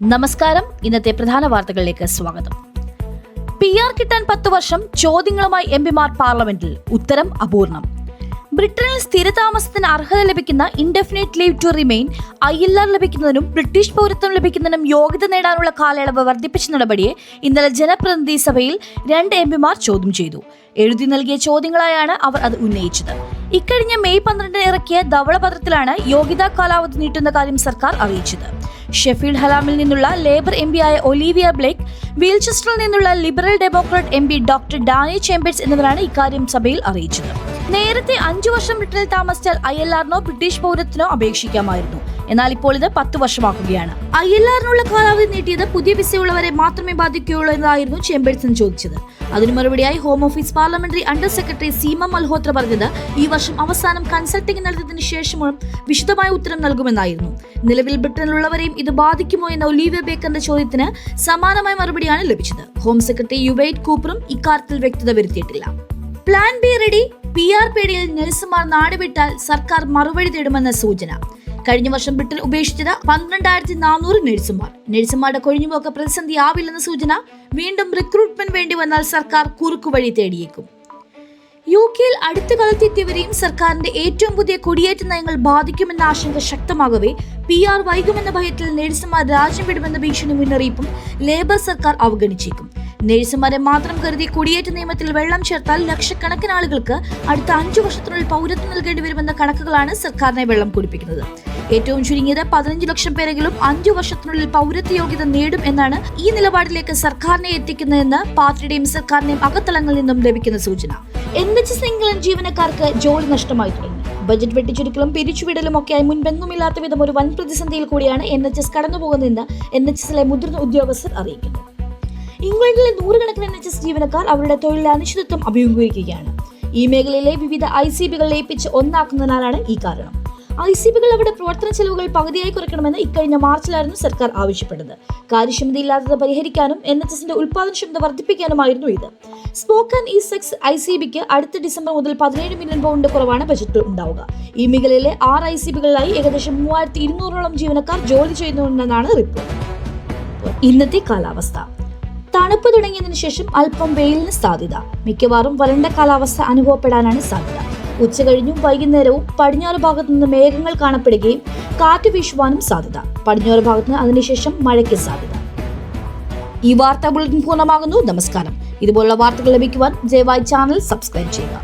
നമസ്കാരം. ഇന്നത്തെ പ്രധാന വാർത്തകളിലേക്ക് സ്വാഗതം. PR കിട്ടാൻ 10 വർഷം, ചോദ്യങ്ങളുമായി MP-മാർ പാർലമെന്റിൽ. ഉത്തരം അപൂർണം. ബ്രിട്ടനിൽ സ്ഥിരതാമസത്തിന് അർഹത ലഭിക്കുന്ന indefinite leave to remain ILR ലഭിക്കുന്നതിനും ബ്രിട്ടീഷ് പൗരത്വം ലഭിക്കുന്നതിനും യോഗ്യത നേടാനുള്ള കാലയളവ് വർദ്ധിപ്പിച്ച നടപടിയെ ഇന്നലെ ജനപ്രതിനിധി സഭയിൽ 2 MP-മാർ ചോദ്യം ചെയ്തു. എഴുതി നൽകിയ ചോദ്യങ്ങളായാണ് അവർ അത് ഉന്നയിച്ചത്. ഇക്കഴിഞ്ഞ മെയ് 12 ഇറക്കിയ ധവളപത്രത്തിലാണ് യോഗ്യതാ കാലാവധി നീട്ടുന്ന കാര്യം സർക്കാർ അറിയിച്ചത്. ഷെഫീൽഡ് ഹലാമിൽ നിന്നുള്ള ലേബർ MP ആയ ഒലീവിയ ബ്ലേക്ക്, വീൽചെസ്റ്ററിൽ നിന്നുള്ള liberal democrat MP doctor Danny Chambers എന്നിവരാണ് ഇക്കാര്യം സഭയിൽ അറിയിച്ചത്. നേരത്തെ 5 വർഷം ബ്രിട്ടനിൽ താമസിച്ചാൽ ILR-നോ ബ്രിട്ടീഷ് പൗരത്വത്തിനോ അപേക്ഷിക്കാമായിരുന്നു. എന്നാൽ ഇപ്പോൾ ഇത് 10 വർഷമാക്കുകയാണ്. ILR-നുള്ള കാലാവധി നീട്ടിയത് പുതിയ വിസയുള്ളവരെ മാത്രമേ ബാധിക്കുകയുള്ളൂ എന്നായിരുന്നു ചേംബേഴ്സൺ ചോദിച്ചത്. അതിനു മറുപടിയായി home office parliamentary under secretary Seema Malhotra പറഞ്ഞത് ഈ വർഷം അവസാനം കൺസൾട്ടിംഗ് നടത്തിയതിനു ശേഷവും വിശദമായ ഉത്തരം നൽകുമെന്നായിരുന്നു. നിലവിൽ ബ്രിട്ടനിലുള്ളവരെയും ഇത് ബാധിക്കുമോ എന്ന ഒലീവിയ ബേക്കറിന്റെ ചോദ്യത്തിന് സമാനമായ മറുപടിയാണ് ലഭിച്ചത്. ഹോം സെക്രട്ടറി യുവൈറ്റ് കൂപ്പറും ഇക്കാര്യത്തിൽ വ്യക്തത വരുത്തിയിട്ടില്ല. Plan be ready. PR പേടിയിൽ നഴ്സുമാർ നാടുവിട്ടാൽ സർക്കാർ മറുപടി തേടുമെന്ന സൂചന. കഴിഞ്ഞ വർഷം ബ്രിട്ടൻ ഉപേക്ഷിച്ചത് 12,400 നഴ്സുമാർ. നഴ്സുമാരുടെ കൊഴിഞ്ഞുപോക്ക് പ്രതിസന്ധിയാവില്ലെന്ന സൂചന. വീണ്ടും റിക്രൂട്ട്മെന്റ് വേണ്ടി വന്നാൽ സർക്കാർ കുറുക്കുവഴി തേടിയേക്കും. UK-യിൽ അടുത്ത കാലത്ത് എത്തിയവരെയും സർക്കാരിന്റെ ഏറ്റവും പുതിയ കുടിയേറ്റ നയങ്ങൾ ബാധിക്കുമെന്ന ആശങ്ക ശക്തമാകവേ PR വൈകുമെന്ന ഭയത്തിൽ നഴ്സുമാർ രാജ്യം വിടുമെന്ന ഭീഷണി മുന്നറിയിപ്പും ലേബർ സർക്കാർ അവഗണിച്ചേക്കും. നഴ്സുമാരെ മാത്രം കരുതി കുടിയേറ്റ നിയമത്തിൽ വെള്ളം ചേർത്താൽ ലക്ഷക്കണക്കിന് ആളുകൾക്ക് അടുത്ത 5 വർഷത്തിനുള്ളിൽ പൗരത്വം നൽകേണ്ടി വരുമെന്ന കണക്കുകളാണ് സർക്കാരിനെ വെള്ളം കുടിപ്പിക്കുന്നത്. ഏറ്റവും ചുരുങ്ങിയത് 15 ലക്ഷം പേരെങ്കിലും 5 വർഷത്തിനുള്ളിൽ പൗരത്വ യോഗ്യത നേടും എന്നാണ് ഈ നിലപാടിലേക്ക് സർക്കാരിനെ എത്തിക്കുന്നതെന്ന് പാർട്ടിയുടെയും സർക്കാരിന്റെയും അകത്തളങ്ങളിൽ നിന്നും ലഭിക്കുന്ന സൂചന. NHS ഇംഗ്ലണ്ട് ജീവനക്കാർക്ക് ജോലി നഷ്ടമായി തുടങ്ങി. ബജറ്റ് വെട്ടിച്ചുരുക്കലും പിരിച്ചുവിടലും ഒക്കെയായി മുൻപെങ്ങുമില്ലാത്ത വിധം ഒരു വൻ പ്രതിസന്ധിയിൽ കൂടിയാണ് NHS കടന്നുപോകുന്നതെന്ന് NHS-ലെ മുതിർന്ന ഉദ്യോഗസ്ഥർ അറിയിക്കുന്നു. ഇംഗ്ലണ്ടിലെ നൂറുകണക്കിന് NHS ജീവനക്കാർ അവരുടെ തൊഴിൽ അനിശ്ചിതത്വം അഭിമുഖീകരിക്കുകയാണ്. ഈ മേഖലയിലെ വിവിധ ICB-കൾ ലയിപ്പിച്ച് ഒന്നാക്കുന്നതിനാലാണ് ഈ കാരണം. ICB-കൾ അവരുടെ പ്രവർത്തന ചെലവുകൾ പകുതിയായി കുറയ്ക്കണമെന്ന് ഇക്കഴിഞ്ഞ മാർച്ചിലായിരുന്നു സർക്കാർ ആവശ്യപ്പെട്ടത്. കാര്യക്ഷമതയില്ലാത്തത് പരിഹരിക്കാനും NHS-ന്റെ ഉൽപാദനക്ഷമത വർദ്ധിപ്പിക്കാനുമായിരുന്നു ഇത്. സ്പോക്ക് ആൻഡ് ഈസെക്സ് ICB-ക്ക് അടുത്ത ഡിസംബർ മുതൽ 17 മില്യൺ പൗണ്ട് കുറവാണ് ബജറ്റിൽ ഉണ്ടാവുക. ഈ മേഖലയിലെ 6 ICB-കളിലായി ഏകദേശം 3200-ഓളം ജീവനക്കാർ ജോലി ചെയ്യുന്നുണ്ടെന്നാണ് റിപ്പോർട്ട്. ഇന്നത്തെ കാലാവസ്ഥ. തണുപ്പ് തുടങ്ങിയതിനു ശേഷം അല്പം വെയിലിന് സാധ്യത. മിക്കവാറും വരണ്ട കാലാവസ്ഥ അനുഭവപ്പെടാനാണ് സാധ്യത. ഉച്ച കഴിഞ്ഞും വൈകുന്നേരവും പടിഞ്ഞാറ് ഭാഗത്തു നിന്ന് മേഘങ്ങൾ കാണപ്പെടുകയും കാറ്റ് വീശുവാനും സാധ്യത. പടിഞ്ഞാറ് ഭാഗത്ത് നിന്ന് അതിനുശേഷം മഴയ്ക്ക് സാധ്യത. ഈ വാർത്താ ബുള്ളറ്റിൻ പൂർണ്ണമാകുന്നു. നമസ്കാരം. ഇതുപോലുള്ള വാർത്തകൾ ലഭിക്കുവാൻ ദയവായി ചാനൽ സബ്സ്ക്രൈബ് ചെയ്യുക.